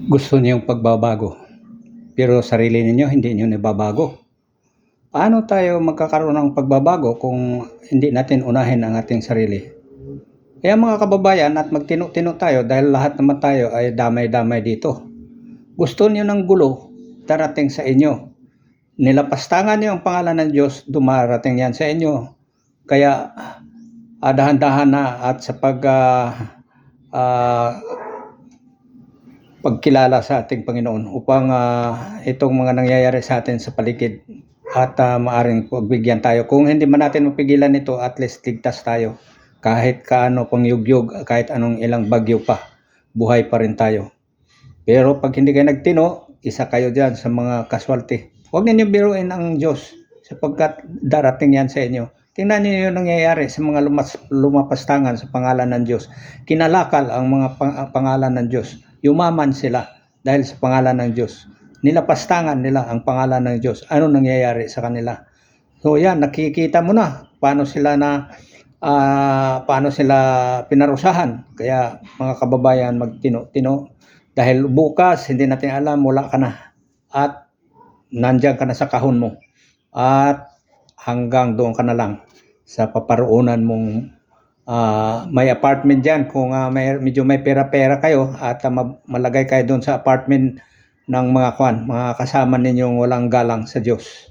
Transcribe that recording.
Gusto niyong pagbabago, pero sarili ninyo hindi niyo nababago. Paano tayo magkakaroon ng pagbabago kung hindi natin unahin ang ating sarili? Kaya mga kababayan, at magtino-tino tayo dahil lahat naman tayo ay damay-damay dito. Gusto niyo ng gulo, darating sa inyo. Nilapastangan niyo ang pangalan ng Diyos, dumarating yan sa inyo. Kaya dahan-dahan na at sa pagkilala sa ating Panginoon upang itong mga nangyayari sa atin sa paligid at maaring pagbigyan tayo. Kung hindi man natin mapigilan ito, at least ligtas tayo. Kahit kaano pang yugyug, kahit anong ilang bagyo pa, buhay pa rin tayo. Pero pag hindi kayo nagtino, isa kayo dyan sa mga casualty. Huwag ninyo biruin ang Diyos sapagkat darating yan sa inyo. Tingnan niyo yung nangyayari sa mga lumapastangan sa pangalan ng Diyos. Kinalakal ang mga pangalan ng Diyos. Yumaman sila dahil sa pangalan ng Diyos. Nilapastangan nila ang pangalan ng Diyos. Ano nangyayari sa kanila? So yan, nakikita mo na paano sila pinarusahan. Kaya mga kababayan, magtino-tino. Dahil bukas, hindi natin alam, wala ka na. At nandiyan ka na sa kahon mo. At hanggang doon ka na lang sa paparoonan mong may apartment dyan. Kung medyo may pera-pera kayo at malagay kayo doon sa apartment ng mga kasama ninyong walang galang sa Diyos.